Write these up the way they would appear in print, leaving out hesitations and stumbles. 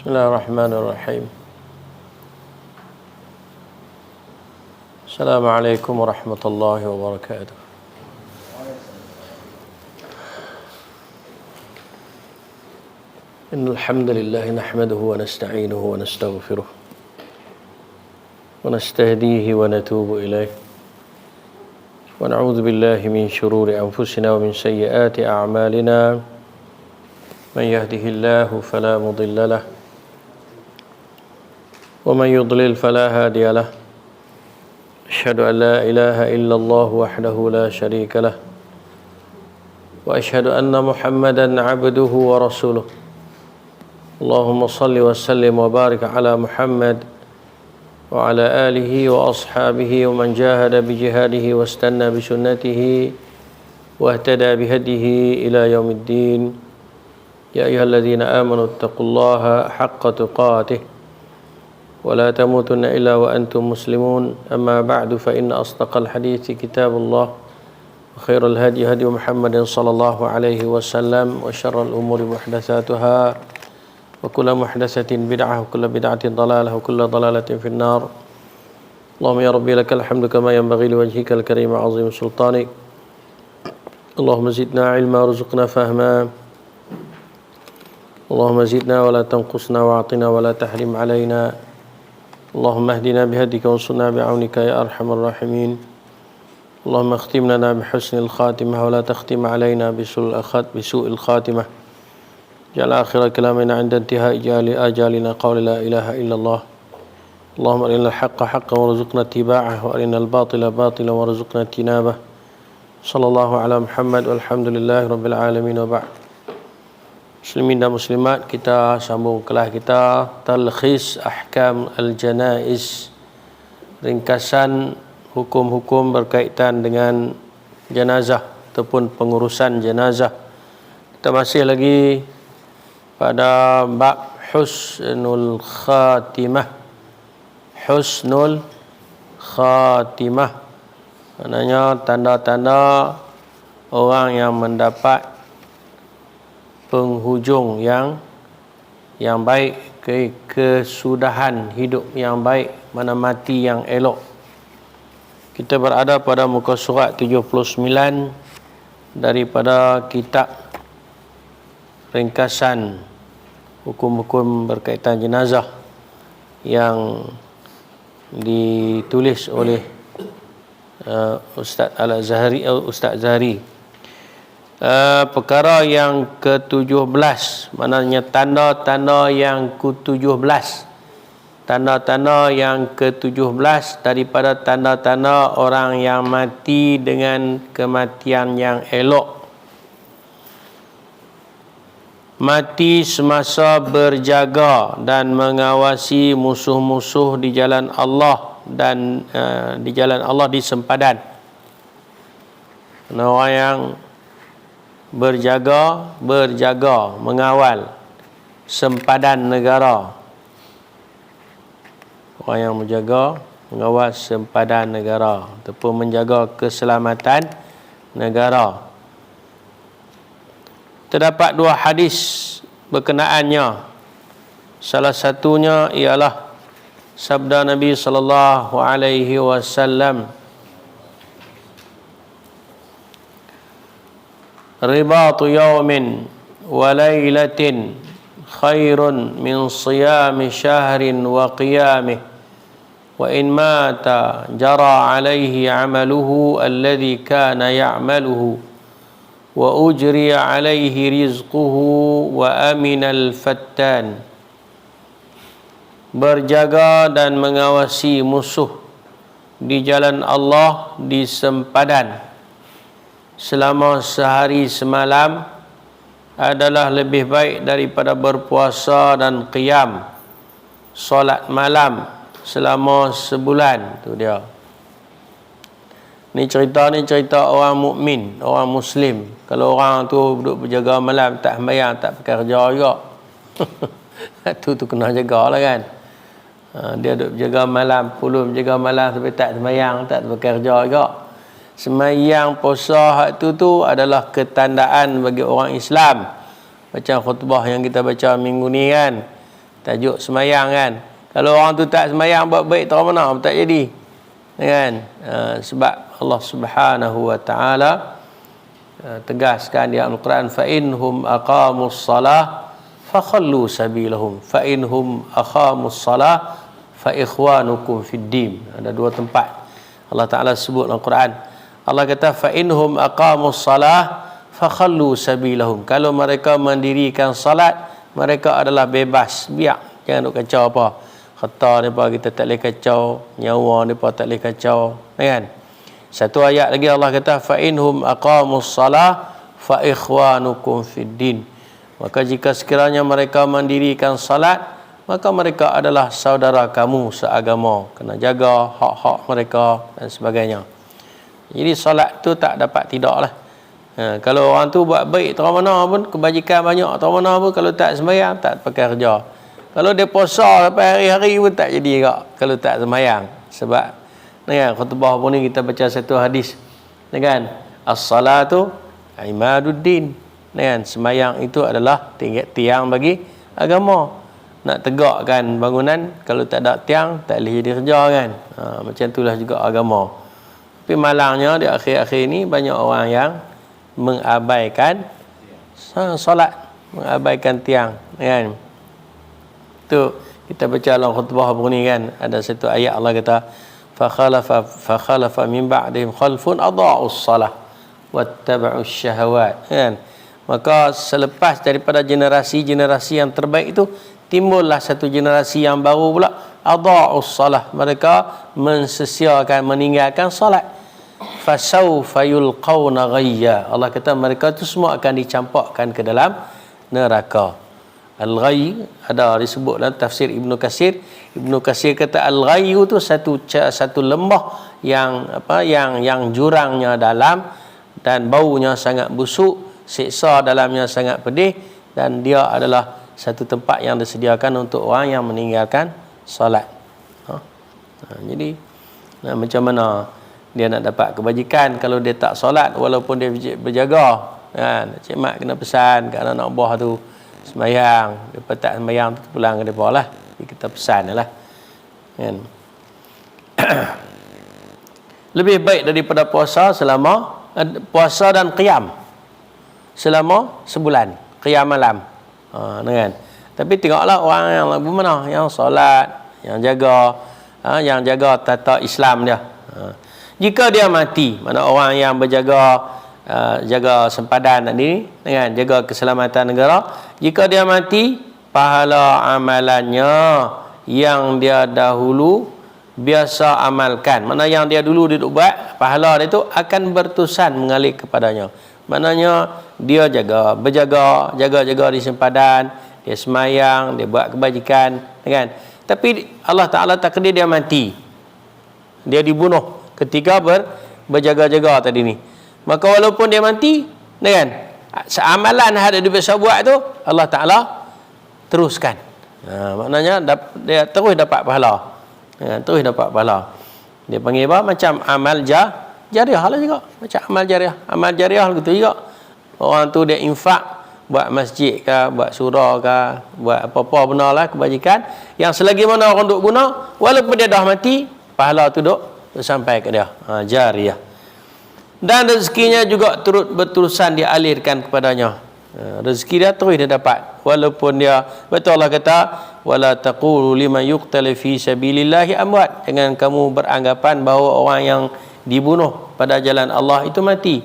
Bismillahirrahmanirrahim. Assalamualaikum warahmatullahi wabarakatuh. Innal hamdalillah nahmaduhu wa nasta'inuhu wa nastaghfiruh wa nastahdihi wa natubu ilayh wa na'udzu billahi min shururi anfusina wa min sayyiati a'malina. Man yahdihillahu fala mudilla lahu ومن يضلل فلا هادي له أشهد أن لا إله إلا الله وحده لا شريك له وأشهد أن محمدا عبده ورسوله اللهم صل وسلم وبارك على محمد وعلى آله وأصحابه ومن جاهد بجهاده واستنى بسنته واهتدى بهديه إلى يوم الدين يا أيها الذين آمنوا اتقوا الله حق تقاته ولا تموتن إلا وأنتم مسلمون أما بعد فإن أصدق الحديث كتاب الله وخير الهدي هدي محمد صلى الله عليه وسلم وشر الأمور محدثاتها وكل محدثة بدعة وكل بدعة ضلالة وكل ضلالة في النار اللهم يا ربي لك الحمد كما ينبغي لوجهك الكريم عظيم سلطانك اللهم زدنا علما وارزقنا فهما اللهم زدنا ولا تنقصنا واعطنا ولا تحرم علينا اللهم اهدنا بهديك وانصرنا بعونك يا أرحم الراحمين اللهم اختم لنا بحسن الخاتمة ولا تختم علينا بسوء الخاتمة جعل آخر كلامنا عند انتهاء آجالنا قول لا إله إلا الله اللهم أرنا الحق حقا وارزقنا اتباعه وأرنا الباطل باطلا وارزقنا اجتنابه صلى الله على محمد والحمد لله رب العالمين وبعد. Muslimin dan muslimat, kita sambung kelas kita Talkhis Ahkam Al-Janaiz, ringkasan hukum-hukum berkaitan dengan jenazah ataupun pengurusan jenazah. Kita masih lagi pada bab Husnul Khatimah. Husnul Khatimah maknanya tanda-tanda orang yang mendapat penghujung yang baik, kesudahan hidup yang baik, mana mati yang elok. Kita berada pada muka surat 79 daripada kitab ringkasan hukum-hukum berkaitan jenazah yang ditulis oleh Ustaz Al-Zahari, Ustaz Zahari. Perkara yang ke-17, maknanya tanda-tanda yang ke-17. Tanda-tanda yang ke-17 daripada tanda-tanda orang yang mati dengan kematian yang elok. Mati semasa berjaga dan mengawasi musuh-musuh di jalan Allah dan di jalan Allah di sempadan. Orang yang berjaga mengawal sempadan negara. Orang yang menjaga mengawal sempadan negara ataupun menjaga keselamatan negara. Terdapat dua hadis berkenaannya. Salah satunya ialah sabda Nabi sallallahu alaihi wasallam, ribatu yawmin wa laylatin khairun min siyami syahrin wa qiyamih wa in mata jara alaihi amaluhu alladhi kana ya'maluhu wa ujriya alaihi rizquhu wa aminal fattan. Berjaga dan mengawasi musuh di jalan Allah di sempadan selama sehari semalam adalah lebih baik daripada berpuasa dan qiyam solat malam selama sebulan. Tu dia. Ni cerita orang mukmin, orang muslim. Kalau orang tu duduk berjaga malam tak sembahyang, tak pakai kerja juga. tu kena jagalah kan. Dia duduk berjaga malam, puluh berjaga malam sampai tak sembahyang, tak pakai kerja juga. Sembahyang puasa hak tu adalah ketandaan bagi orang Islam. Macam khutbah yang kita baca minggu ni kan, tajuk sembahyang kan. Kalau orang tu tak sembahyang buat baik tahu mana tak jadi. Kan? Sebab Allah Subhanahu wa taala tegaskan di Al-Quran, fa inhum aqamus salah fa khallu sabilahum fa inhum aqamus salah fa ikhwanukum fid din. Ada dua tempat Allah Taala sebut dalam Al-Quran. Allah kata fa inhum aqamus salah fa khallu sabilahum. Kalau mereka mendirikan salat, mereka adalah bebas, biar jangan duk kacau apa. Harta mereka kita tak boleh kacau, nyawa mereka tak boleh kacau, kan? Satu ayat lagi Allah kata fa inhum aqamus salah fa ikhwanukum fid din. Maka jika sekiranya mereka mendirikan salat, maka mereka adalah saudara kamu seagama. Kena jaga hak-hak mereka dan sebagainya. Jadi salat tu tak dapat tidaklah. Kalau orang tu buat baik terang mana pun, kebajikan banyak terang mana pun, kalau tak sembahyang tak pakai kerja. Kalau dia puasa sampai hari-hari pun tak jadi juga kalau tak sembahyang. Sebab kan khutbah pun ni kita baca satu hadis, kan, as-salatu imaduddin, kan, sembahyang itu adalah tiang bagi agama. Nak tegakkan bangunan, kalau tak ada tiang tak boleh jadi kerja kan. Macam itulah juga agama. Tapi malangnya di akhir-akhir ni banyak orang yang mengabaikan solat, mengabaikan tiang, kan. Tu kita baca dalam khutbah pun ni kan, ada satu ayat Allah kata fa khalafa min ba'dihim khalfun adaa'us salah wattaba'us syahawat, kan. Maka selepas daripada generasi-generasi yang terbaik itu timbullah satu generasi yang baru pula, adaa'us salah, mereka mensesiakan, meninggalkan salat. Fasawfa yulqawna ghayya. Allah kata mereka tu semua akan dicampakkan ke dalam neraka. Al-ghayy ada disebut dalam tafsir Ibnu Katsir. Ibnu Katsir kata al-ghayy tu satu lembah yang jurangnya dalam dan baunya sangat busuk, siksa dalamnya sangat pedih, dan dia adalah satu tempat yang disediakan untuk orang yang meninggalkan solat. Jadi macam mana dia nak dapat kebajikan kalau dia tak solat walaupun dia berjaga, kan? Cik Mat kena pesan kat anak buah tu sembahyang, lepas tak sembahyang tu pulang ke depa lah. Kita pesan lah, kan. Lebih baik daripada puasa puasa dan qiyam selama sebulan, qiyam malam, kan. Tapi tengoklah orang yang mana yang solat, yang jaga tata Islam dia. Jika dia mati, mana orang yang berjaga jaga sempadan tadi, kan, jaga keselamatan negara, jika dia mati, pahala amalannya yang dia dahulu biasa amalkan, mana yang dia dulu dia buat, pahala dia tu akan berterusan mengalir kepadanya. Maknanya dia berjaga di sempadan, dia semayang, dia buat kebajikan, kan. Tapi Allah Ta'ala takdir dia mati, dia dibunuh ketika berjaga-jaga tadi ni. Maka walaupun dia mati, kan, amalan yang ada dia biasa buat tu Allah Ta'ala teruskan. Maknanya dia terus dapat pahala. Terus dapat pahala. Dia panggil apa? Macam amal jariah lah juga. Macam amal jariah. Amal jariah gitu juga. Orang tu dia infak buat masjid ke, buat surau ke, buat apa-apa benar lah kebajikan, yang selagi mana orang duk guna, walaupun dia dah mati, pahala tu duk sampai ke dia. Jariah. Dan rezekinya juga turut berterusan dialirkan kepadanya. Rezeki dia terus dia dapat, walaupun dia, betul Allah kata wala taqulu liman yuqtal fi sabilillahi amwat. Jangan kamu beranggapan bahawa orang yang dibunuh pada jalan Allah itu mati.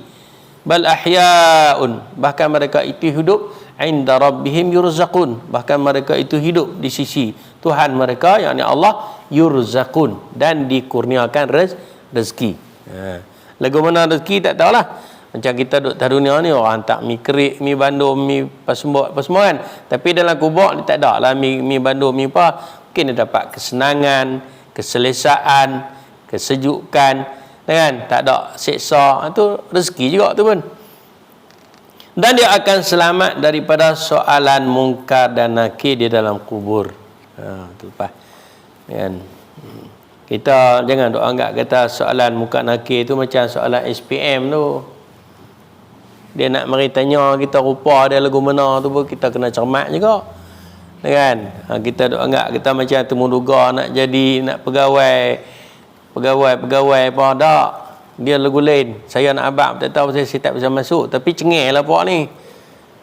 Bal ahyaun, bahkan mereka itu hidup, inda rabbihim yurzaqun, bahkan mereka itu hidup di sisi Tuhan mereka, yakni Allah, yurzaqun, dan dikurniakan rezeki. Lagu mana rezeki tak tahulah. Macam kita duduk di dunia ni, orang tak mi kerik, mi bandung, mi pasembok, apa semua kan. Tapi dalam kubur ni tak ada lah mi bandung, mi apa. Mungkin dia dapat kesenangan, keselesaan, kesejukan, kan? Tak ada seksa. Itu rezeki juga tu pun. Dan dia akan selamat daripada soalan mungkar dan nakir di dalam kubur. Tu lepas. Kan? Kita jangan duk anggap kata soalan mungkar nakir tu macam soalan SPM tu. Dia nak mari tanya kita rupa dia lagu mana tu pun kita kena cermat juga. Kan? Kita duk anggap kita macam temu duga nak jadi nak pegawai apa dak. Dia lagu lain. Saya nak abang tak tahu saya tak bisa masuk, tapi cengih lah pak ni.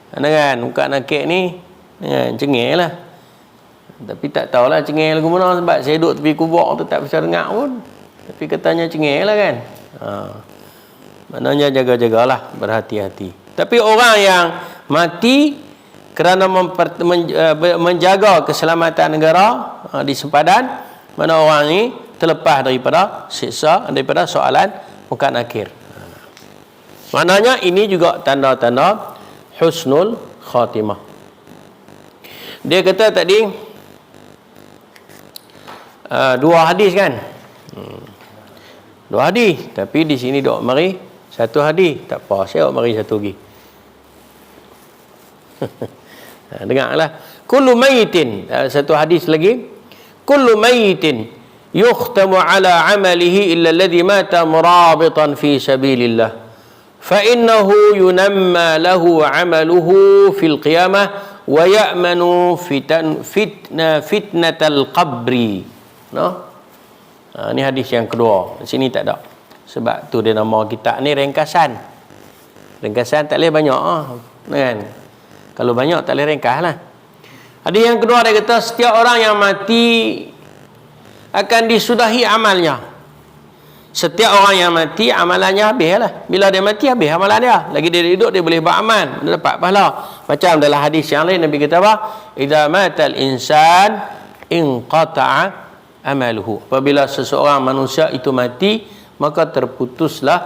Kan? Muka nakik ni kan cengih lah. Tapi tak tahulah cengih lagu mana sebab saya duduk tepi kubur tu tak bisa dengar pun. Tapi katanya cengih lah kan. Maknanya jaga-jagalah, berhati-hati. Tapi orang yang mati kerana menjaga keselamatan negara di sempadan, mana orang ni terlepas daripada siksa, daripada soalan mungkar nakir. Maknanya ini juga tanda-tanda husnul khatimah. Dia kata tadi dua hadis kan? Dua hadis, tapi di sini dok mari satu hadis. Tak apa, saya dok mari satu lagi. Dengarlah. Kullu mayitin, satu hadis lagi. Kullu mayitin yukhtamu ala amalihi illa alladhi mata murabitan fi sabilillah fa innahu yunamma lahu amaluhu fil qiyamah wa ya'manu fitnatal qabri. Ni hadis yang kedua. Di sini tak ada. Sebab tu dia nama kitab ni ringkasan. Ringkasan tak boleh banyak kan. Kalau banyak tak boleh ringkaslah. Hadis yang kedua dia kata setiap orang yang mati akan disudahi amalnya. Setiap orang yang mati amalannya habislah. Bila dia mati habis amalan dia. Lagi dia hidup dia boleh beramal, dia dapat pahala. Macam dalam hadis yang lain Nabi kata apa? Idza matal insan inqata'a amaluhu. Apabila seseorang manusia itu mati, maka terputuslah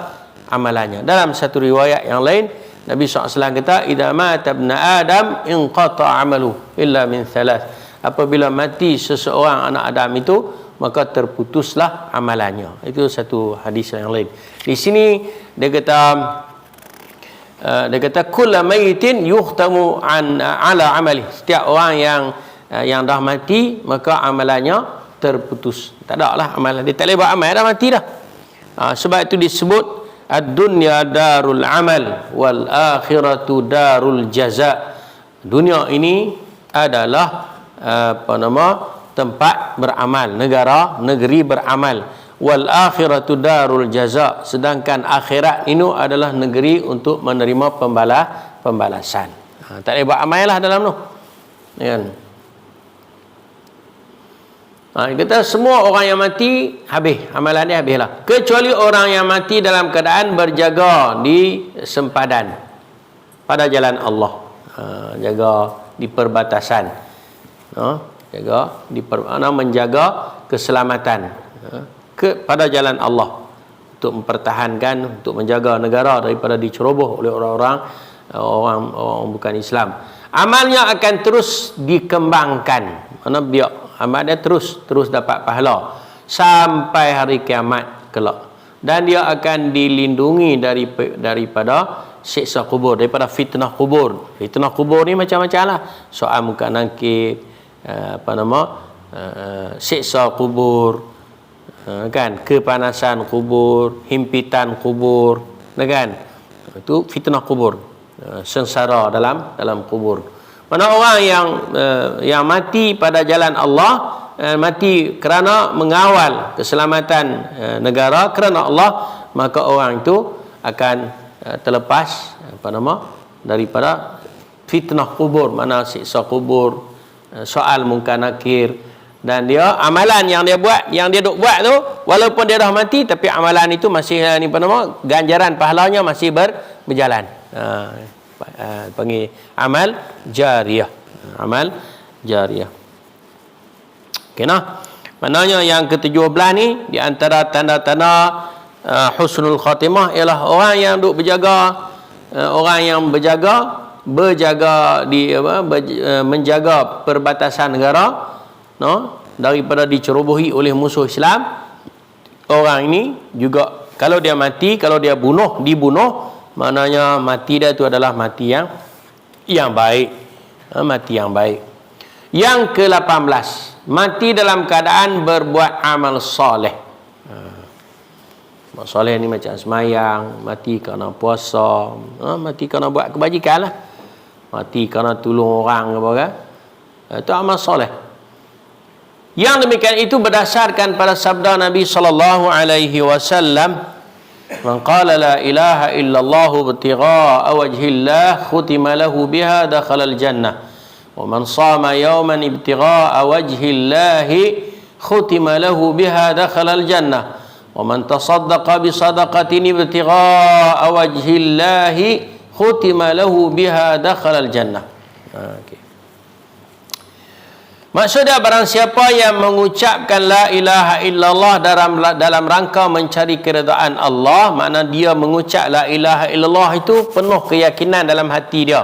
amalannya. Dalam satu riwayat yang lain Nabi SAW kata idza mata ibn adam inqata'a amaluhu illa min thalath. Apabila mati seseorang anak Adam itu, maka terputuslah amalannya. Itu satu hadis yang lain. Di sini dia kata kullu mayitin yuhtamu ala amali. Setiap orang yang dah mati, maka amalannya terputus. Tak ada lah amalan. Dia tak boleh buat amal, dah mati dah. Sebab itu disebut ad-dunya darul amal wal akhiratu darul jaza. Dunia ini adalah tempat beramal, negeri beramal. Wal akhiratu darul jaza, sedangkan akhirat ini adalah negeri untuk menerima pembalasan. Tak boleh buat amal lah dalam tu. Kan? Kita semua orang yang mati habis, amalan dia habislah. Kecuali orang yang mati dalam keadaan berjaga di sempadan pada jalan Allah. Jaga di perbatasan. Menjaga keselamatan pada jalan Allah untuk mempertahankan, untuk menjaga negara daripada diceroboh oleh orang bukan Islam. Amalnya akan terus dikembangkan. Biar amal dia terus dapat pahala sampai hari kiamat kelak. Dan dia akan dilindungi daripada siksa kubur, daripada fitnah kubur. Fitnah kubur ni macam-macam lah. Soal muka nakir, siksa kubur, kan, kepanasan kubur, himpitan kubur, kan, itu fitnah kubur, sengsara dalam kubur. Mana orang yang mati pada jalan Allah, mati kerana mengawal keselamatan negara kerana Allah, maka orang itu akan terlepas daripada fitnah kubur, mana siksa kubur, soal mungkar nakir, dan dia amalan yang dia buat, yang dia duk buat tu, walaupun dia dah mati tapi amalan itu masih ni apa nama, ganjaran pahalanya masih berjalan. Panggil amal jariyah. Amal jariyah. Okey nah. Maknanya yang ke-17 ni di antara tanda-tanda husnul khatimah ialah orang yang duk berjaga, berjaga di menjaga perbatasan negara, no, daripada dicerobohi oleh musuh Islam. Orang ini juga kalau dia mati, kalau dia dibunuh, maknanya mati dia itu adalah mati yang baik. Mati yang baik. Yang ke-18, mati dalam keadaan berbuat amal soleh. Amal soleh ni macam semayang, mati kerana puasa, mati kerana buat kebajikan lah, mati kerana tolong orang apa kan, itu amal soleh. Yang demikian itu berdasarkan pada sabda Nabi sallallahu alaihi wasallam, "Man qala la ilaha illallah ibtigha'a wajhillah khutima lahu biha dakhala al-jannah. Wa man shama yawman ibtigha'a wajhillahi khutima lahu biha dakhala al-jannah. Wa man tasaddaqa bi sadaqatin ibtigha'a wajhillahi khutima lahu biha dakhala al-jannah." Okey. Maksudnya barang siapa yang mengucapkan la ilaha illallah dalam rangka mencari keredaan Allah, makna dia mengucap la ilaha illallah itu penuh keyakinan dalam hati dia.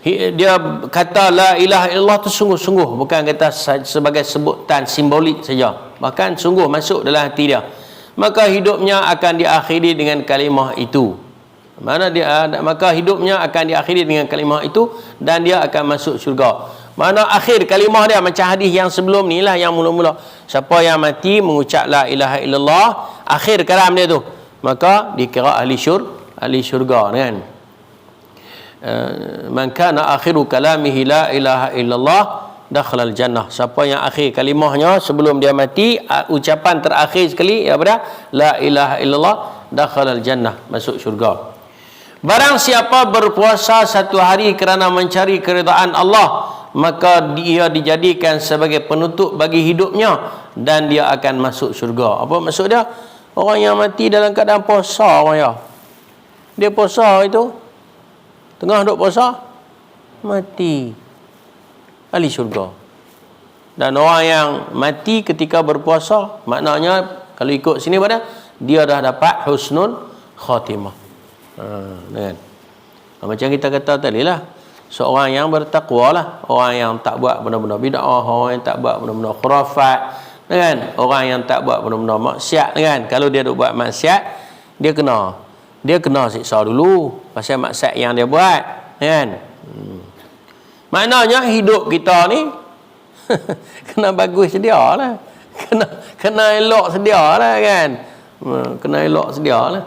Dia kata la ilaha illallah itu sungguh-sungguh, bukan kata sebagai sebutan simbolik saja, bahkan sungguh masuk dalam hati dia. Maka hidupnya akan diakhiri dengan kalimah itu. Maka hidupnya akan diakhiri dengan kalimah itu dan dia akan masuk syurga. Mana akhir kalimah dia macam hadis yang sebelum ni lah, yang mula-mula. Siapa yang mati mengucap la ilaha illallah, akhir kalam dia tu, maka dikira ahli syurga kan. Man kana akhiru kalamihi la ilaha illallah dakhala al-jannah. Siapa yang akhir kalimahnya sebelum dia mati, ucapan terakhir sekali apa, la ilaha illallah, dakhala al-jannah, masuk syurga. Barang siapa berpuasa satu hari kerana mencari keridaan Allah, maka dia dijadikan sebagai penutup bagi hidupnya dan dia akan masuk syurga. Apa maksud dia? Orang yang mati dalam keadaan puasa, orang ya. Dia puasa itu, tengah duk puasa, mati, ahli syurga. Dan orang yang mati ketika berpuasa, maknanya kalau ikut sini pada, dia dah dapat husnul khatimah. Kan? Macam kita kata tadi lah, seorang yang bertakwa lah, orang yang tak buat benda-benda bid'ah, orang yang tak buat benda-benda khurafat, kan? Orang yang tak buat benda-benda maksiat, kan? Kalau dia duk buat maksiat, dia kena siksa dulu pasal maksiat yang dia buat, kan? Maknanya hidup kita ni kena bagus sedia lah, kena elok sedia lah, kan? Kena elok sedia lah.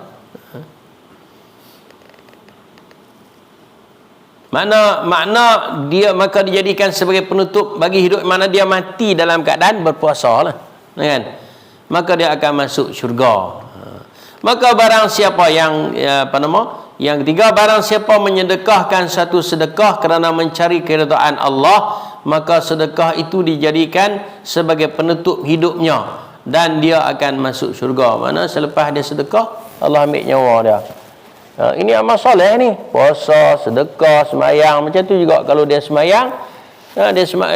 Makna dia maka dijadikan sebagai penutup bagi hidup, mana dia mati dalam keadaan berpuasa lah, kan? Maka dia akan masuk syurga. Maka barang siapa yang yang ketiga, barang siapa menyedekahkan satu sedekah kerana mencari keridaan Allah, maka sedekah itu dijadikan sebagai penutup hidupnya dan dia akan masuk syurga. Mana selepas dia sedekah, Allah ambil nyawa dia. Ini amal soleh ni, puasa, sedekah, semayang. Macam tu juga kalau dia semayang,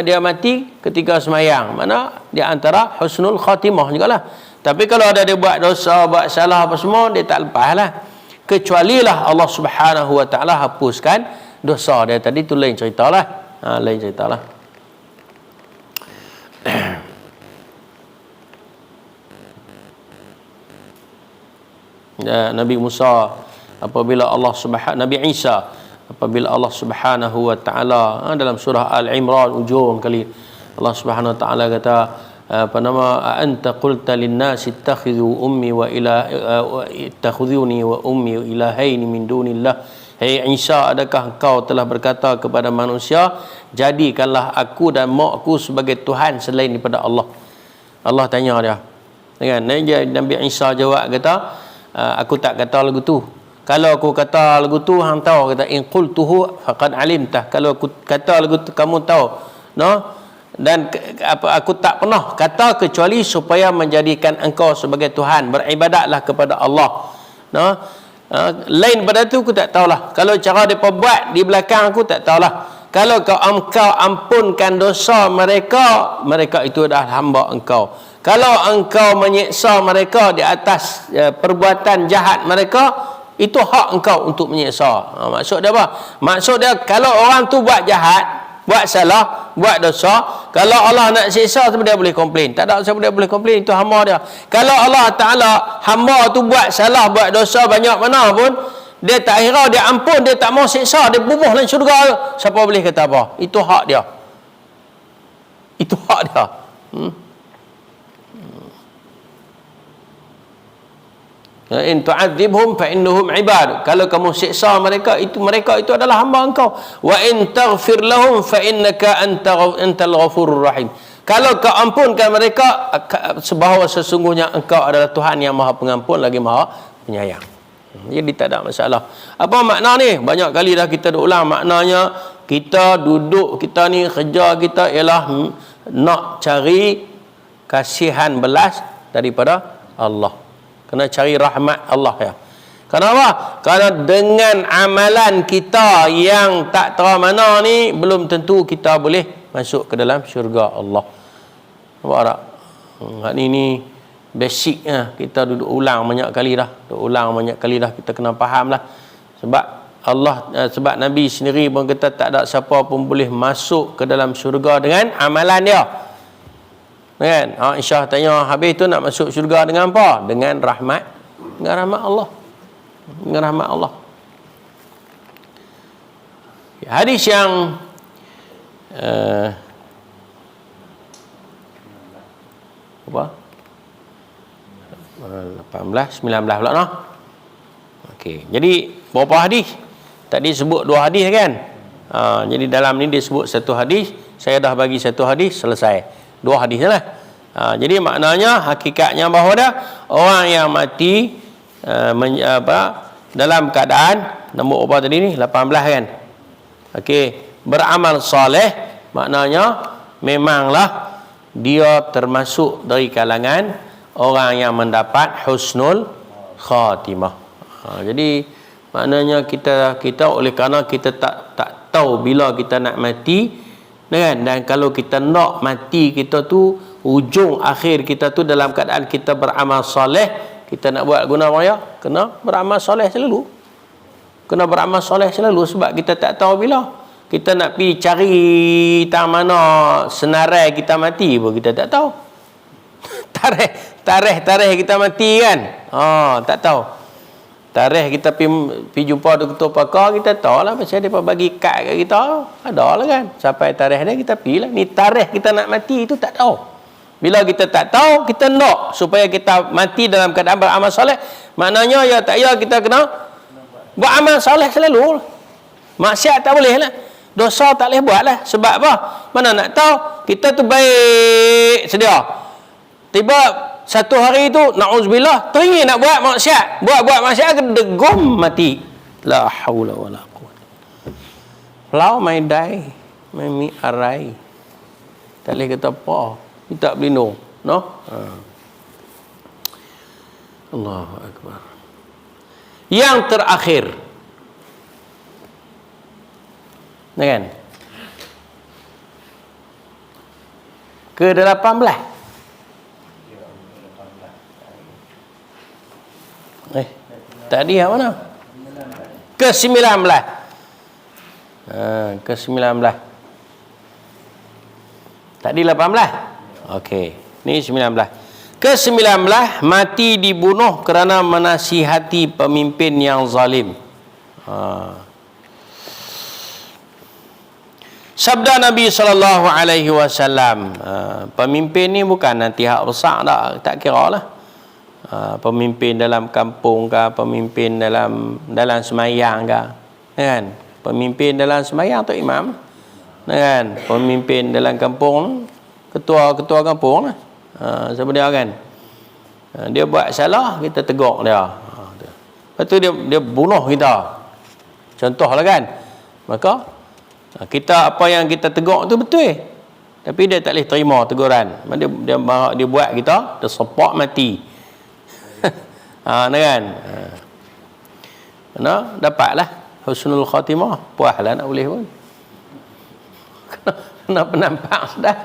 dia mati ketika semayang, mana di antara husnul khatimah jugalah. Tapi kalau ada dia buat dosa, buat salah apa semua, dia tak lepas lah, kecuali lah Allah Subhanahu wa ta'ala hapuskan dosa dia tadi. Tu lain cerita lah, lain cerita lah. Nabi Musa apabila Nabi Isa apabila Allah Subhanahu wa ta'ala dalam surah Al-Imran ujung kali, Allah Subhanahu wa ta'ala kata anta qulta lin-nasi ittakhidhu ummi wa ittakhudhuni wa ummi ilahaini min dunillah. Hai Isa, adakah engkau telah berkata kepada manusia, jadikanlah aku dan mak aku sebagai Tuhan selain daripada Allah. Allah tanya dia, kan? Nabi Isa jawab kata, aku tak kata lagu tu. Kalau aku kata lagu tu, hang tahu, kata in qultuhu faqad alimtah. Kalau aku kata lagu tu, kamu tahu Dan aku tak pernah kata kecuali supaya menjadikan engkau sebagai Tuhan, beribadatlah kepada Allah. Lain pada tu aku tak tahulah. Kalau cara mereka buat di belakang aku tak tahulah. Kalau engkau ampunkan dosa mereka, mereka itu adalah hamba engkau. Kalau engkau menyiksa mereka di atas perbuatan jahat mereka, itu hak engkau untuk menyiksa. Maksud dia apa? Maksud dia kalau orang tu buat jahat, buat salah, buat dosa, kalau Allah nak siksa, siapa dia boleh komplain? Tak ada siapa dia boleh komplain, itu hamba dia. Kalau Allah Ta'ala, hamba tu buat salah, buat dosa banyak mana pun, dia tak hirau, dia ampun, dia tak mau siksa, dia bubuh dalam syurga, siapa boleh kata apa? Itu hak dia. Itu hak dia. In tu'adzibhum fa innahum ibad. Kalau kamu siksa mereka itu adalah hamba engkau. Wa in taghfir lahum fa innaka antal ghafurur rahim. Kalau kau ampunkan mereka, sebahawa sesungguhnya engkau adalah Tuhan yang Maha Pengampun lagi Maha Penyayang. Jadi tak ada masalah. Apa makna ni? Banyak kali dah kita ulang maknanya. Kita duduk, kita ni kerja kita ialah nak cari kasihan belas daripada Allah. Kena cari rahmat Allah ya. Kenapa? Kerana dengan amalan kita yang tak tahu mana ni, belum tentu kita boleh masuk ke dalam syurga Allah. Nampak tak? Ini basic kita duduk ulang banyak kali dah. Kita kena faham lah. Sebab sebab Nabi sendiri pun kata tak ada siapa pun boleh masuk ke dalam syurga dengan amalan dia. Kan? Aisyah tanya, habis tu nak masuk syurga dengan apa? Dengan rahmat. Dengan rahmat Allah. Dengan rahmat Allah. Hadis yang 18, 19 pula noh. Okey. Jadi berapa hadis? Tadi sebut 2 hadis kan? Jadi dalam ni dia sebut 1 hadis, saya dah bagi 1 hadis, selesai. 2 hadis lah. Jadi maknanya hakikatnya bahawa dah orang yang mati dalam keadaan nombor apa tadi ni 18 kan. Okey, beramal soleh maknanya memanglah dia termasuk dari kalangan orang yang mendapat husnul khatimah. Jadi maknanya kita oleh kerana kita tak tahu bila kita nak mati. Dan kalau kita nak mati kita tu, ujung akhir kita tu dalam keadaan kita beramal soleh, kita nak buat guna apa ya? Kena beramal soleh selalu. Kena beramal soleh selalu sebab kita tak tahu bila. Kita nak pergi cari tang mana senarai kita mati pun kita tak tahu. Tarikh kita mati kan? Tak tahu. Tarikh kita pergi jumpa doktor pakar, kita tahu lah pasal dia bagi kad kat kita. Ada lah kan. Sampai tarikh dia kita pergi lah. Ni tarikh kita nak mati itu tak tahu. Bila kita tak tahu, kita nak supaya kita mati dalam keadaan beramal soleh. Maknanya ya tak ya kita kena beramal soleh selalu. Maksiat tak boleh lah. Dosa tak boleh buat lah. Sebab apa? Mana nak tahu kita tu baik sedia. Tiba satu hari tu na'udzubillah teringin nak buat maksiat, buat maksiat kena degum mati. La haula wala quwwata. Lau mai dai mai mi arai. Tak boleh kata apa, minta berlindung, no? Allahu akbar. Yang terakhir, kan? Ke-18. Tadi yang mana? Ke-19. Ke-19. Tadi 18. Okey, ni 19. Ke-19, mati dibunuh kerana menasihati pemimpin yang zalim. Sabda Nabi SAW, pemimpin ni bukan nanti hak besar tak kira lah. Pemimpin dalam kampung ke, pemimpin dalam semayang ke, kan? Pemimpin dalam semayang tu imam, kan? Pemimpin dalam kampung, ketua kampung lah. Siapa dia kan? Dia buat salah, kita tegur dia. Lepas tu dia bunuh kita. Contoh lah kan? Maka kita apa yang kita tegur tu betul. Tapi dia tak boleh terima teguran. Dia buat kita tersepak mati. Kan? Dapatlah husnul khatimah. Puaslah nak boleh pun. Kena penampak sudah.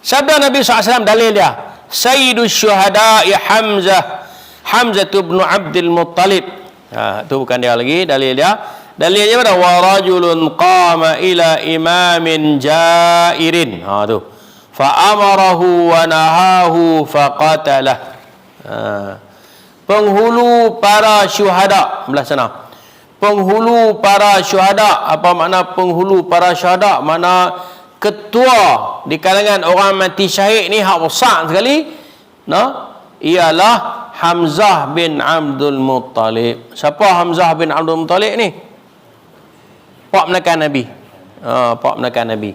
Sabda Nabi SAW dalil dia. Sayyidus syuhada'i Hamzah bin Abdul Muttalib. Itu bukan dia lagi, dalil dia. Dalil dia pada wa rajulun qama ila imamin jairin. Tu. Fa amarahu wa nahahu faqatalah. Penghulu para syuhada belah sana. Penghulu para syuhada, apa makna penghulu para syuhada? Mana ketua di kalangan orang mati syahid ni hak besar sekali, ialah Hamzah bin Abdul Muttalib. Siapa Hamzah bin Abdul Muttalib ni? Pak menakan Nabi. Pak menakan Nabi.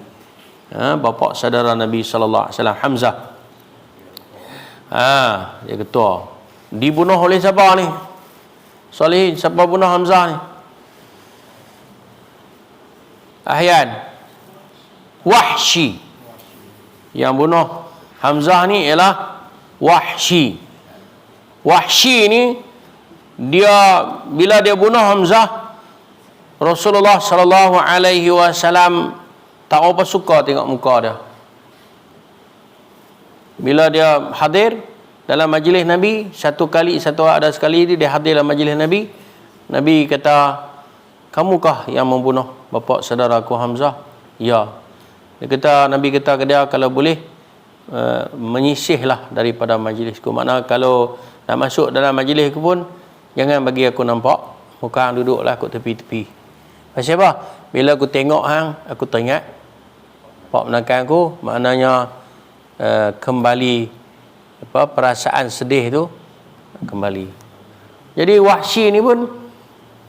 Bapa saudara Nabi sallallahu alaihi wasallam, Hamzah. Dia ketua. Dibunuh oleh siapa ni? Salihin, siapa bunuh Hamzah ni? Ahyan. Wahsy. Yang bunuh Hamzah ni ialah Wahsy. Wahsy ni bila dia bunuh Hamzah, Rasulullah sallallahu alaihi wasallam tak apa suka tengok muka dia. Bila dia hadir dalam majlis Nabi, ada sekali dia hadir dalam majlis Nabi, Nabi kata, "Kamukah yang membunuh bapa saudaraku Hamzah?" "Ya." Nabi kata ke dia, "Kalau boleh menyisihlah daripada majlisku." Makna kalau nak masuk dalam majlisku pun jangan bagi aku nampak. Muka hang duduklah aku tepi-tepi. Pasal apa? Bila aku tengok hang, aku teringat pak menakan aku, maknanya kembali perasaan sedih tu kembali. Jadi Wahsy ni pun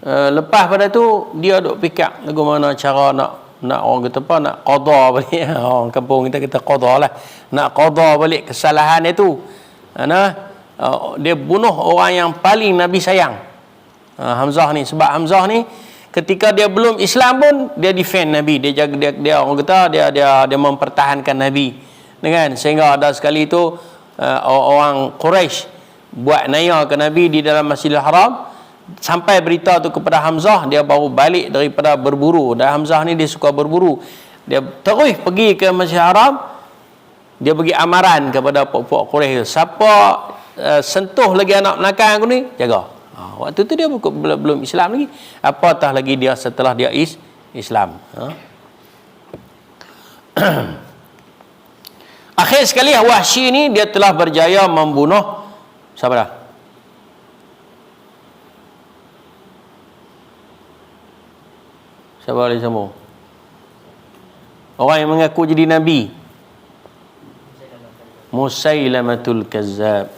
lepas pada tu dia duk fikir bagaimana cara nak orang kata apa, nak qada balik. Orang kampung kita kata qada lah, nak qada balik kesalahan itu. Dia bunuh orang yang paling Nabi sayang, Hamzah ni. Sebab Hamzah ni ketika dia belum Islam pun dia defend Nabi, dia jaga, dia orang kata dia mempertahankan Nabi, dengan sehingga ada sekali tu orang Quraisy buat naya ke Nabi di dalam Masjidil Haram, sampai berita tu kepada Hamzah, dia baru balik daripada berburu. Dan Hamzah ni dia suka berburu, dia terus pergi ke Masjidil Haram, dia bagi amaran kepada puak-puak Quraisy, siapa sentuh lagi anak menakan aku ni, jaga. Waktu tu dia belum Islam lagi, apatah lagi dia setelah dia Islam. Akhir sekali Wahsy ni dia telah berjaya membunuh siapa dah? Siapa boleh sambung? Orang yang mengaku jadi Nabi, Musailamatul Kazzab.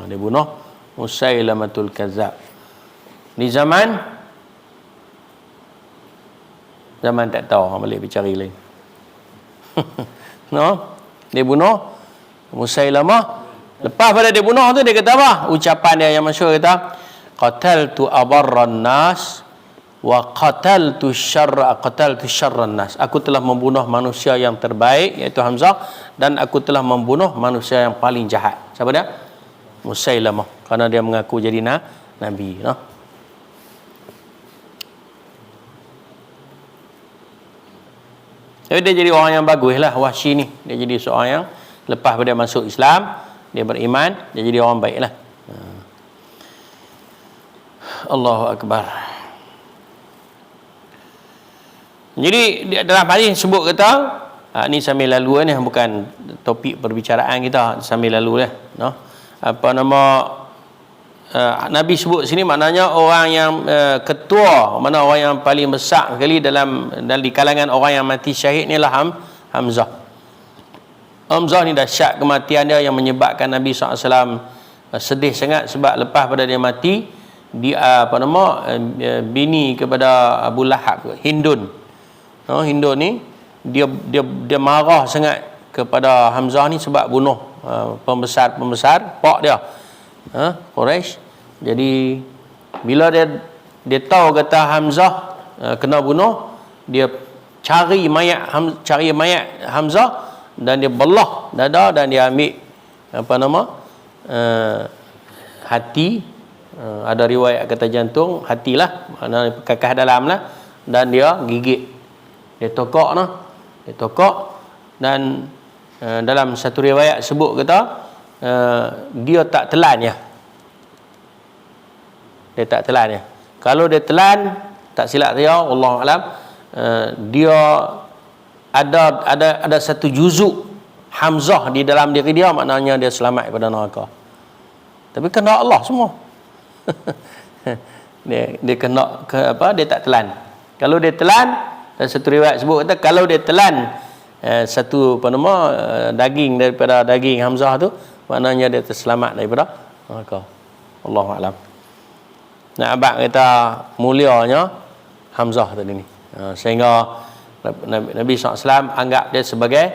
Dia bunuh Musailamatul Kazzab di zaman tak tahu, orang balik bercari lain. Dia bunuh Musailamah. Lepas pada dia bunuh tu, dia kata apa? Ucapan dia yang masyhur, kata, qataltu abarran nas wa qataltu syarran nas. Aku telah membunuh manusia yang terbaik, iaitu Hamzah, dan aku telah membunuh manusia yang paling jahat. Siapa dia? Musailamah, kerana dia mengaku jadi Nabi. Jadi dia jadi orang yang bagus lah, Wahsy ni. Dia jadi seorang yang lepas pada masuk Islam, dia beriman, dia jadi orang baik lah. Allahu Akbar. Jadi dalam hadis sebut kata, ni sambil lalu ni, bukan topik perbicaraan kita, sambil lalu lah. Nabi sebut sini maknanya orang yang ketua, mana orang yang paling besar sekali di kalangan orang yang mati syahid ni lah Hamzah. Hamzah ni dahsyat kematian dia yang menyebabkan Nabi SAW sedih sangat, sebab lepas pada dia mati, dia bini kepada Abu Lahab, Hindun. Hindun ni dia marah sangat kepada Hamzah ni sebab bunuh pembesar pak dia, Quraisy. Jadi bila dia tahu kata Hamzah kena bunuh, dia cari mayat Hamzah dan dia belah dada dan dia ambil hati, ada riwayat kata jantung, hatilah, maknanya kakah dalam lah, dan dia gigit, dia tokok dan dalam satu riwayat sebut kata dia tak telan ya. Dia tak telan ya. Kalau dia telan, tak silap saya, wallahu alam, dia ada satu juzuk Hamzah di dalam diri dia, maknanya dia selamat daripada neraka. Tapi kena Allah semua. dia kena dia tak telan. Kalau dia telan, dan satu riwayat sebut kata kalau dia telan satu daging daripada daging Hamzah tu, maknanya dia terselamat daripada neraka. Wallahu alam. Nak abang kata mulianya Hamzah tadi ni. Sehingga Nabi SAW anggap dia sebagai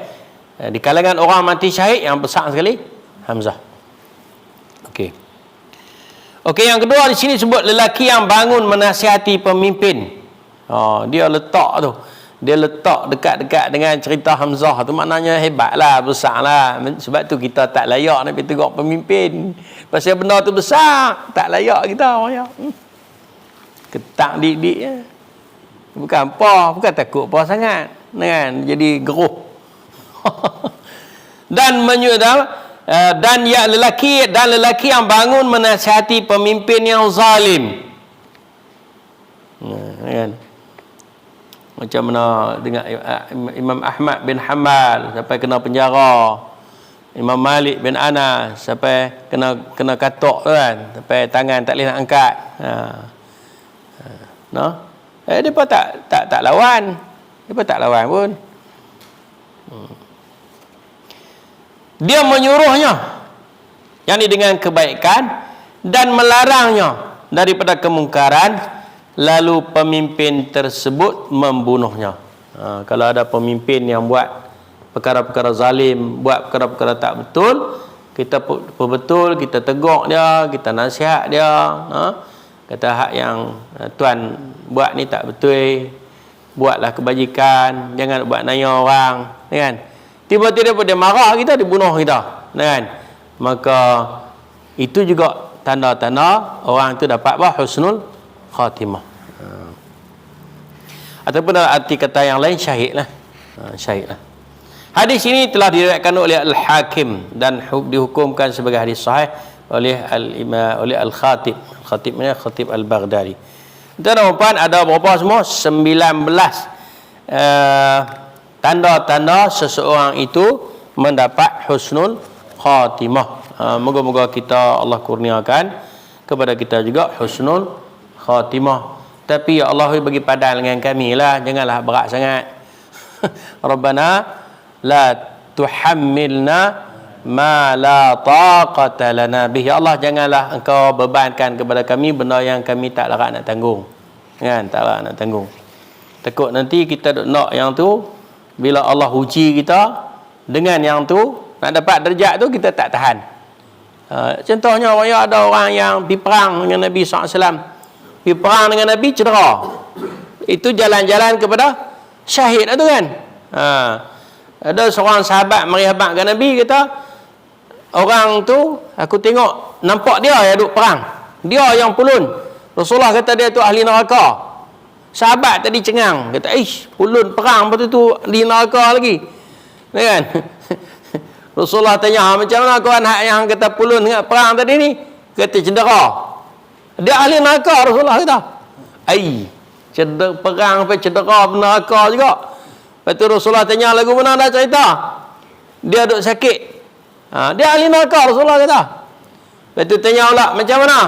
di kalangan orang mati syahid yang besar sekali Hamzah. Okey, yang kedua di sini sebut lelaki yang bangun menasihati pemimpin. Dia letak dekat-dekat dengan cerita Hamzah tu, maknanya hebatlah, besarlah. Sebab tu kita tak layak nak pergi tegur pemimpin. Pasal benda tu besar, tak layak kita orang. Ketak dik-dik je. Bukan takut apa sangat. Kan? Jadi geruh. Dan lelaki yang bangun menasihati pemimpin yang zalim. Kan? Macam mana dengan Imam Ahmad bin Hanbal sampai kena penjara, Imam Malik bin Anas sampai kena katok kan, sampai tangan tak boleh nak angkat. Depa tak lawan. Depa tak lawan pun. Dia menyuruhnya yakni dengan kebaikan dan melarangnya daripada kemungkaran, lalu pemimpin tersebut membunuhnya. Kalau ada pemimpin yang buat perkara-perkara zalim, buat perkara-perkara tak betul, kita tegur dia, kita nasihat dia, kata hak yang tuan buat ni tak betul, buatlah kebajikan, jangan buat naya orang, kan? Tiba-tiba dia marah kita, dia bunuh kita, kan? Maka itu juga tanda-tanda orang itu dapat husnul khatimah. Ataupun dalam arti kata yang lain syahidlah. Hadis ini telah diriwayatkan oleh Al-Hakim dan dihukumkan sebagai hadis sahih oleh Al-Khatib. Khatib Al-Baghdadi. Tuan-tuan, ada berapa semua? 19 tanda-tanda seseorang itu mendapat husnul khatimah. Moga-moga kita Allah kurniakan kepada kita juga husnul khatimah. Tapi ya Allah bagi padan dengan kami lah, janganlah berat sangat. Rabbana la tuhammilna ma la taqata lana bih. Ya Allah, janganlah engkau bebankan kepada kami benda yang kami tak larat nak tanggung. Kan? Tak larat nak tanggung. Takut nanti kita nak yang tu, bila Allah uji kita dengan yang tu, nak dapat derajat tu kita tak tahan. Contohnya ada orang yang pergi perang dengan Nabi SAW. Pergi perang dengan Nabi, cedera. Itu jalan-jalan kepada syahid tu kan. Ada seorang sahabat mari habaq dengan Nabi, kata orang tu aku tengok nampak dia yang duk perang, dia yang pulun. Rasulullah kata dia tu ahli neraka. Sahabat tadi cengang, kata pulun perang, lepas tu ahli neraka lagi, kan? Rasulullah tanya, macam mana kawan yang kata pulun dengan perang tadi ni? Kata cedera, dia ahli neraka. Rasulullah kata cedera perang sampai cedera neraka juga. Lepas tu Rasulullah tanya, lagu mana dah cerita? Dia duk sakit, dia ahli neraka. Rasulullah kata. Lepas tu tanya pula, macam mana?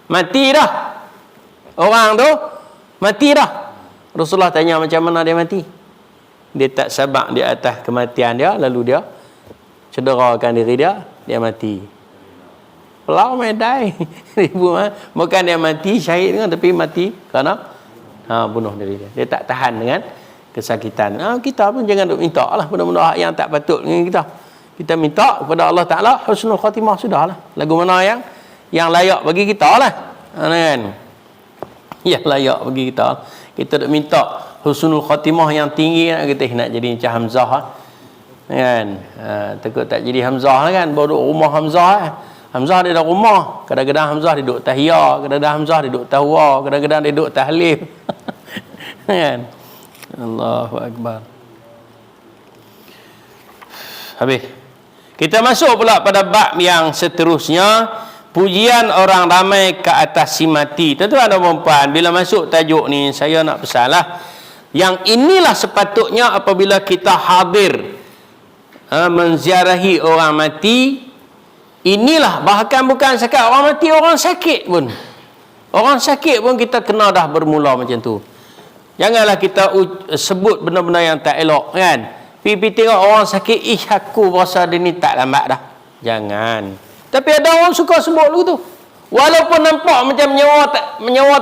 Mati dah orang tu, mati dah. Rasulullah tanya, macam mana dia mati? Dia tak sabar di atas kematian dia, lalu dia cederakan diri dia mati. Pelau medai. Bukan dia mati syahid kan, tapi mati kerana bunuh diri dia. Dia tak tahan dengan kesakitan. Kita pun jangan duk minta lah benda-benda yang tak patut dengan kita. Kita minta kepada Allah Ta'ala husnul khatimah, sudahlah. Lagu mana yang layak bagi kita lah, kan? Yang layak bagi kita. Kita duk minta husnul khatimah yang tinggi kita nak jadi macam Hamzah kan. Takut tak jadi Hamzah kan, baru duduk rumah Hamzah Hamzah dia dah rumah, kadang-kadang Hamzah dia duduk tahiyah, kadang-kadang Hamzah dia duduk tahwa, kadang-kadang dia duduk tahlil. Kan? Allahu akbar. Habis. Kita masuk pula pada bab yang seterusnya, pujian orang ramai ke atas si mati. Tuan-tuan dan puan-puan, bila masuk tajuk ni saya nak pesanlah, yang inilah sepatutnya apabila kita hadir menziarahi orang mati, inilah bahkan bukan sekat orang mati, orang sakit pun. Orang sakit pun kita kena dah bermula macam tu. Janganlah kita sebut benda-benda yang tak elok kan. Pergi tengok orang sakit, aku rasa dia ni tak lambat dah. Jangan. Tapi ada orang suka sebut begitu. Walaupun nampak macam menyawa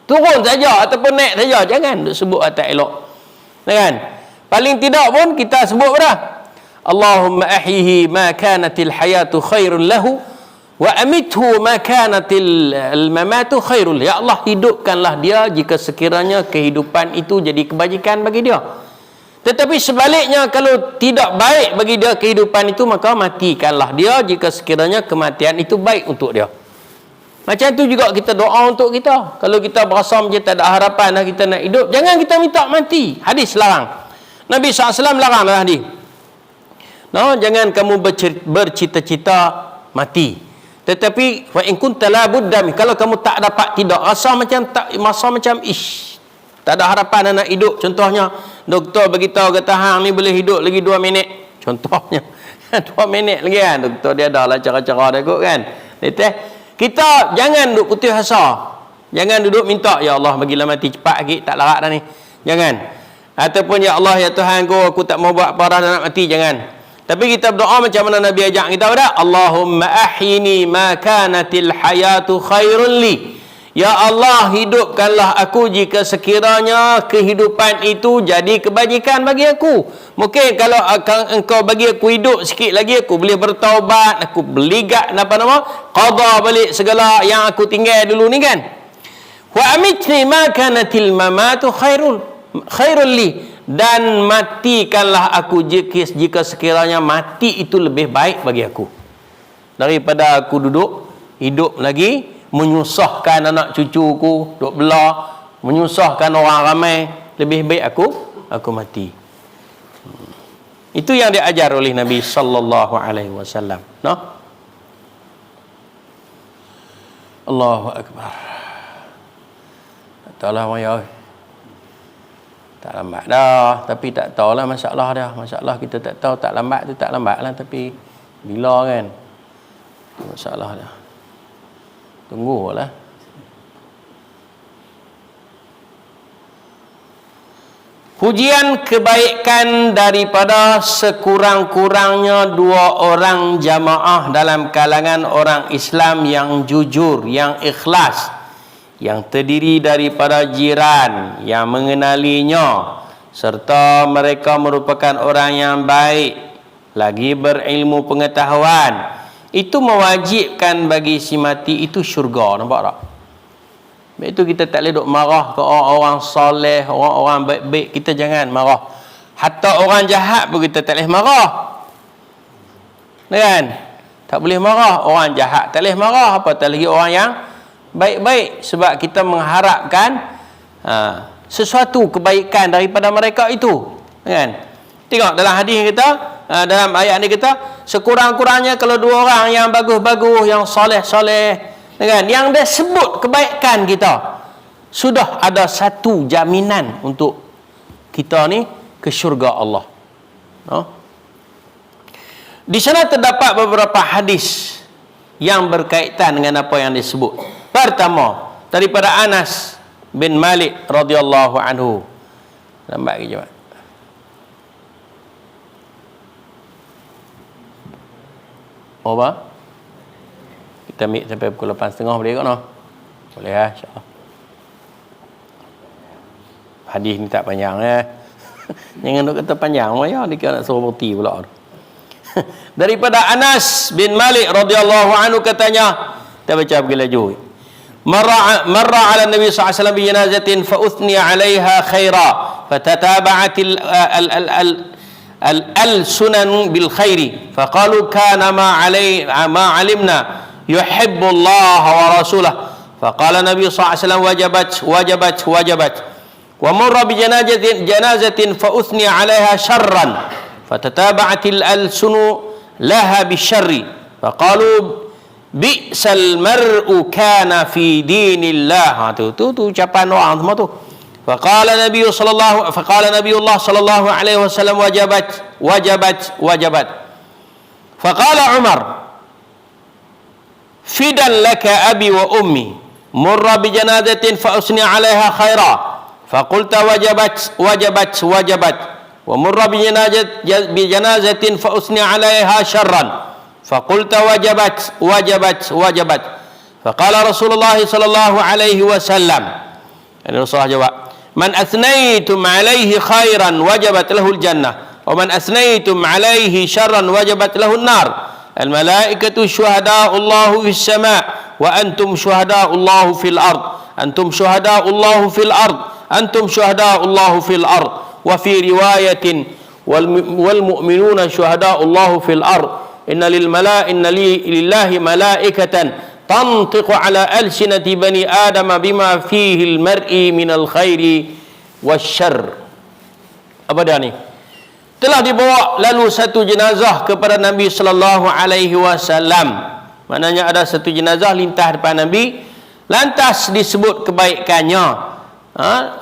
turun saja ataupun naik saja, jangan duk sebut tak elok. Kan? Paling tidak pun kita sebut dah. Allahumma ahyihi ma kanatil hayatu khairul lahu wa amithu ma kanatil mamatu khairul. Ya Allah, hidupkanlah dia jika sekiranya kehidupan itu jadi kebajikan bagi dia. Tetapi sebaliknya, kalau tidak baik bagi dia kehidupan itu, maka matikanlah dia jika sekiranya kematian itu baik untuk dia. Macam tu juga kita doa untuk kita. Kalau kita berasa macam tak ada harapan dah kita nak hidup, jangan kita minta mati. Hadis larang. Nabi SAW larang dalam hadis. No, jangan kamu bercita-cita mati. Tetapi wa in kunta la budda, kalau kamu tak dapat, tidak rasa macam tak ada harapan nak hidup. Contohnya, doktor beritahu kata hang ni boleh hidup lagi 2 minit. Contohnya 2 minit lagi kan. Doktor dia ada lah cara-cara dia kot kan. Kita jangan duduk putih asa. Jangan duduk minta, ya Allah bagilah mati cepat sikit, tak larat dah ni. Jangan. Ataupun ya Allah, ya Tuhan aku tak mau buat apa dah nak mati. Jangan. Tapi kita berdoa macam mana Nabi ajak kita pada, Allahumma ahyini ma kanatil hayatu khairun li. Ya Allah, hidupkanlah aku jika sekiranya kehidupan itu jadi kebajikan bagi aku. Mungkin kalau engkau bagi aku hidup sikit lagi, aku boleh bertaubat, aku beligat qada balik segala yang aku tinggal dulu ni kan. Wa amitni ma kanatil mamatu khairul li. Dan matikanlah aku jika sekiranya mati itu lebih baik bagi aku, daripada aku duduk hidup lagi menyusahkan anak cucuku, duk belah, menyusahkan orang ramai. Lebih baik aku mati. Itu yang diajar oleh Nabi sallallahu alaihi wasallam. No? Allahu akbar. Taklah maya. Tak lambat dah, tapi tak tahulah masalah dia. Masalah kita tak tahu, tak lambat tu tak lambat lah, tapi bila kan masalah dia. Tunggulah. Pujian kebaikan daripada sekurang-kurangnya 2 orang jamaah dalam kalangan orang Islam yang jujur, yang ikhlas, yang terdiri daripada jiran yang mengenalinya, serta mereka merupakan orang yang baik, lagi berilmu pengetahuan. Itu mewajibkan bagi si mati itu syurga. Nampak tak? Sebab itu kita tak boleh duk marah ke orang-orang soleh, orang-orang baik-baik. Kita jangan marah. Hatta orang jahat pun kita tak boleh marah. Kan? Tak boleh marah. Orang jahat tak boleh marah. Apatah lagi orang yang baik-baik. Sebab kita mengharapkan sesuatu kebaikan daripada mereka itu. Kan? Tengok dalam hadis kita, dalam ayat ni kita, sekurang-kurangnya kalau 2 orang yang bagus-bagus, yang soleh-soleh, kan, yang dia sebut kebaikan kita, sudah ada satu jaminan untuk kita ni ke syurga Allah. Di sana terdapat beberapa hadis yang berkaitan dengan apa yang disebut. Pertama, daripada Anas bin Malik radhiyallahu anhu. Lambat lagi jemaah. Apa? Kita ambil sampai pukul 8.30 boleh ke no? Boleh lah, insyaAllah. Hadis ni tak panjang Jangan nak kata panjang ya, dia nak suruh berhenti pula. Daripada Anas bin Malik radhiyallahu anhu katanya, kita baca pergi laju. Marra ala Nabi sallallahu alaihi wasallam bi janazatin fa uthni 'alaiha khaira فتتابعت الألسنن بالخير فقالوا كان ما علمنا يحب الله ورسوله فقال النبي صلى الله عليه وسلم وجبت ومر بجنازة فأثني عليها شرا فتتابعت الألسن لها بالشر فقالوا بئس المرء كان في دين الله. Tu ucapan orang semua tu. فقال نبي الله صلى الله عليه وسلم وجبت فقال عمر فدا لك أبي وأمي مر بجنازة فأثني عليها خيرا فقلت وجبت ومر بجنازة فأثني عليها شرا فقلت وجبت فقال رسول الله صلى الله عليه وسلم يعني رسول الله جواب من أثنيتم عليه خيرا وجبت له الجنة ومن أثنيتم عليه شرا وجبت له النار الملائكة شهداء الله في السماء وأنتم شهداء الله في الأرض أنتم شهداء الله في الأرض أنتم شهداء الله في الأرض وفي رواية والمؤمنون شهداء الله في الأرض إن لله ملائكة تنطق على ألسنة بني آدم بما فيه المرء من الخير والشر. Apa dia ni? Telah dibawa lalu satu jenazah kepada Nabi sallallahu alaihi wasallam. Maknanya ada satu jenazah lintas depan Nabi, lantas disebut kebaikannya.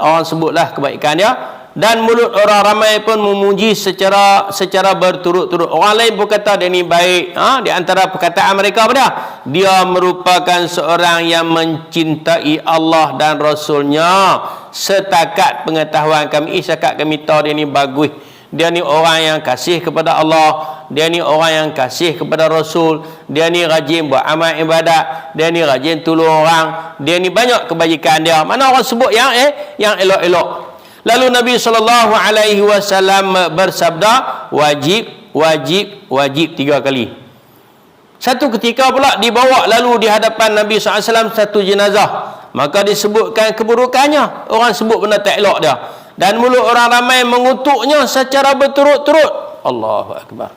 Orang sebutlah kebaikan dia, dan mulut orang ramai pun memuji secara berturut-turut. Orang lain pun kata dia ni baik. Di antara perkataan mereka apa dia? Dia merupakan seorang yang mencintai Allah dan Rasulnya. Setakat pengetahuan kami, setakat kami tahu dia ni bagus. Dia ni orang yang kasih kepada Allah, dia ni orang yang kasih kepada Rasul, dia ni rajin buat amal ibadat, dia ni rajin tolong orang, dia ni banyak kebajikan dia. Mana orang sebut yang elok-elok. Lalu Nabi SAW bersabda wajib 3 kali. Satu ketika pula dibawa lalu di hadapan Nabi SAW satu jenazah, maka disebutkan keburukannya. Orang sebut benda tak elok dia, dan mulut orang ramai mengutuknya secara berturut-turut. Allahu Akbar.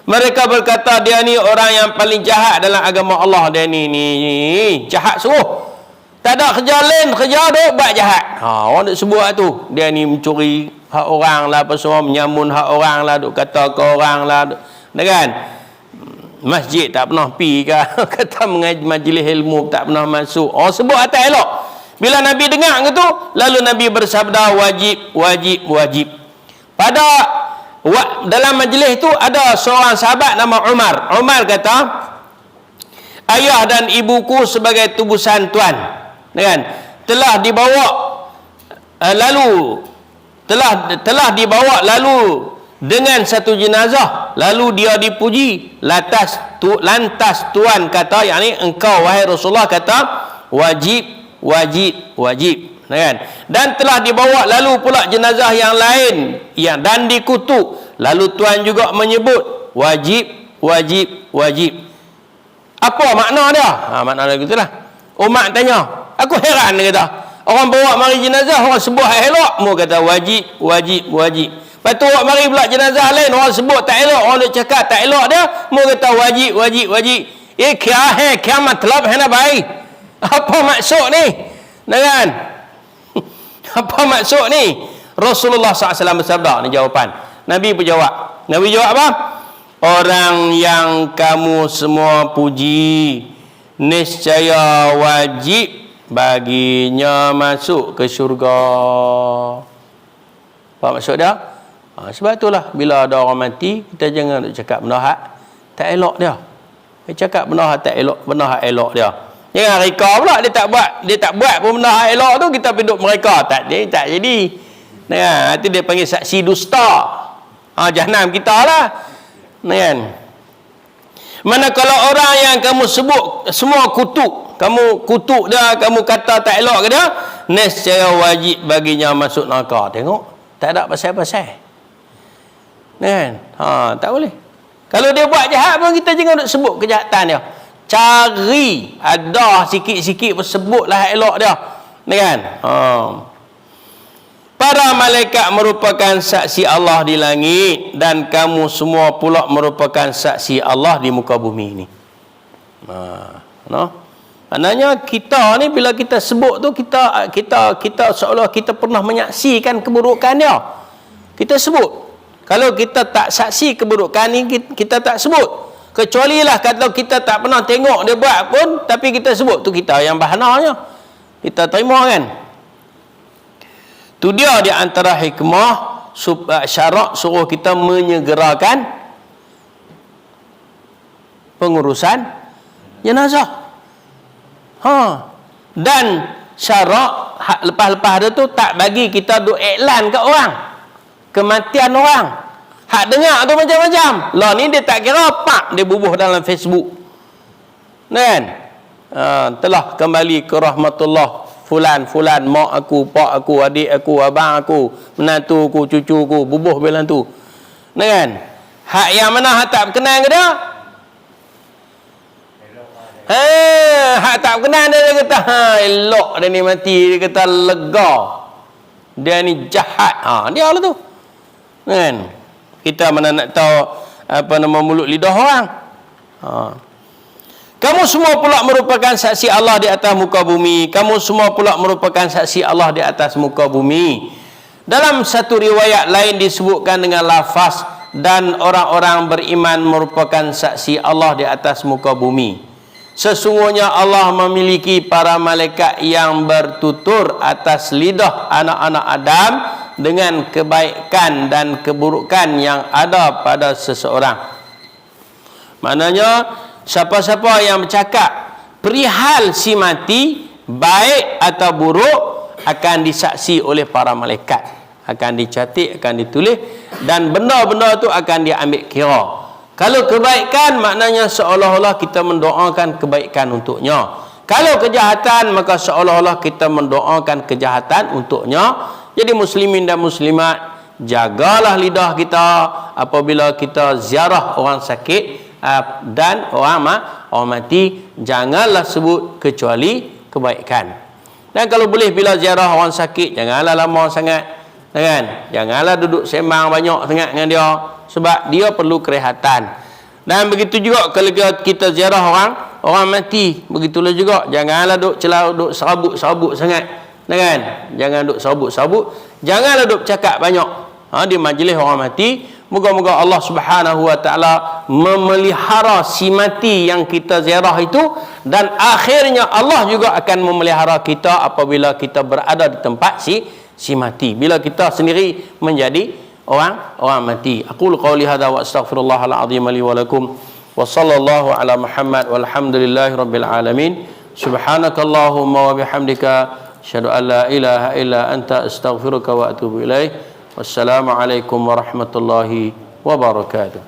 Mereka berkata dia ni orang yang paling jahat dalam agama Allah. Dia ni jahat suruh. Tak ada kerja lain, kerja duk buat jahat. Orang duk sebut tu. Dia ni mencuri hak orang lah, apa semua, menyamun hak orang lah, duk kata ke orang lah. Kan? Masjid tak pernah pergi ke. Kata mengaji majlis ilmu tak pernah masuk. Orang sebut tak elok. Bila Nabi dengar gitu, lalu Nabi bersabda wajib. Pada dalam majlis itu ada seorang sahabat nama Umar. Umar kata, ayah dan ibuku sebagai tubusan Tuan, kan, telah dibawa lalu dengan satu jenazah, lalu dia dipuji. Lantas Tuan kata, yakni engkau wahai Rasulullah kata wajib, kan? Dan telah dibawa lalu pula jenazah yang lain dan dikutuk, lalu Tuan juga menyebut wajib. Apa makna dia? Makna dia gitulah. Umar tanya, aku heran, dia kata, orang bawa mari jenazah, orang sebut hak elok, mu kata wajib. Lepas tu orang mari pula jenazah lain, orang sebut tak elok, orang nak cakap tak elok dia, mu kata wajib. Kya matlab hai na bhai? Apa maksud ni? Kan? Apa maksud ni? Rasulullah SAW bersabda, ni jawapan. Nabi berjawab. Nabi jawab apa? Orang yang kamu semua puji, niscaya wajib baginya masuk ke syurga. Apa maksud dia? Sebab itulah bila ada orang mati, kita jangan nak cakap benda hak tak elok dia. Dia cakap benda hak tak elok, benda hak elok dia. Jangan reka pula dia tak buat pun benda hak elok tu, kita pinduk mereka. Tak jadi. Nah, nanti dia panggil saksi dusta. Jahanam kita lah. Kan? Mana kalau orang yang kamu sebut semua kutuk, kamu kutuk dia, kamu kata tak elok ke dia, nescaya wajib baginya masuk neraka. Tengok, tak ada pasal-pasal. Kan? Tak boleh. Kalau dia buat jahat pun kita jangan nak sebut kejahatan dia. Cari ada sikit-sikit pun sebutlah elok dia. Kan? Para malaikat merupakan saksi Allah di langit dan kamu semua pula merupakan saksi Allah di muka bumi ini. Maknanya kita ni bila kita sebut tu kita seolah kita pernah menyaksikan keburukan dia. Kita sebut. Kalau kita tak saksi keburukan ni kita tak sebut. Kecuali lah kalau kita tak pernah tengok dia buat pun tapi kita sebut tu kita yang bahananya. Kita terima kan. Tu dia di antara hikmah syarak suruh kita menyegerakan pengurusan jenazah. Dan syarak lepas-lepas dia tu tak bagi kita duk iklan kat orang kematian orang. Hak dengar tu macam-macam. Lah ni dia tak kira pak dia bubuh dalam Facebook. Kan? Telah kembali ke rahmatullah fulan, mak aku, pak aku, adik aku, abang aku, menantu aku, cucu aku, bubuh bilang tu. Kan? Hak yang mana hak tak berkenan ke dia? Hak tak berkenan dia kata, elok dia ni mati, dia kata lega. Dia ni jahat. Dia lah tu. Kan? Kita mana nak tahu apa nama mulut lidah orang. Kamu semua pula merupakan saksi Allah di atas muka bumi. Kamu semua pula merupakan saksi Allah di atas muka bumi. Dalam satu riwayat lain disebutkan dengan lafaz dan orang-orang beriman merupakan saksi Allah di atas muka bumi. Sesungguhnya Allah memiliki para malaikat yang bertutur atas lidah anak-anak Adam dengan kebaikan dan keburukan yang ada pada seseorang. Maknanya siapa-siapa yang bercakap perihal si mati baik atau buruk akan disaksi oleh para malaikat, akan dicatat, akan ditulis dan benda-benda tu akan diambil kira. Kalau kebaikan maknanya seolah-olah kita mendoakan kebaikan untuknya. Kalau kejahatan maka seolah-olah kita mendoakan kejahatan untuknya. Jadi muslimin dan muslimat, jagalah lidah kita apabila kita ziarah orang sakit dan orang mati, janganlah sebut kecuali kebaikan. Dan kalau boleh bila ziarah orang sakit, janganlah lama sangat, kan? Janganlah duduk sembang banyak sangat dengan dia sebab dia perlu kerehatan. Dan begitu juga kalau kita ziarah orang mati, begitulah juga janganlah duduk celah, duduk serabut sangat. Kan? Jangan duk sabut-sabut, janganlah duk cakap banyak di majlis orang mati. Moga-moga Allah Subhanahu wa taala memelihara si mati yang kita ziarah itu dan akhirnya Allah juga akan memelihara kita apabila kita berada di tempat si mati. Bila kita sendiri menjadi orang mati. Aqulu qawli hadza wa astaghfirullahal azim li wa lakum wa sallallahu ala Muhammad walhamdulillahi rabbil alamin. Subhanakallahumma wa bihamdika asyhadu an la ilaha illa anta astaghfiruka wa atubu ilaih. Wassalamualaikum warahmatullahi wabarakatuh.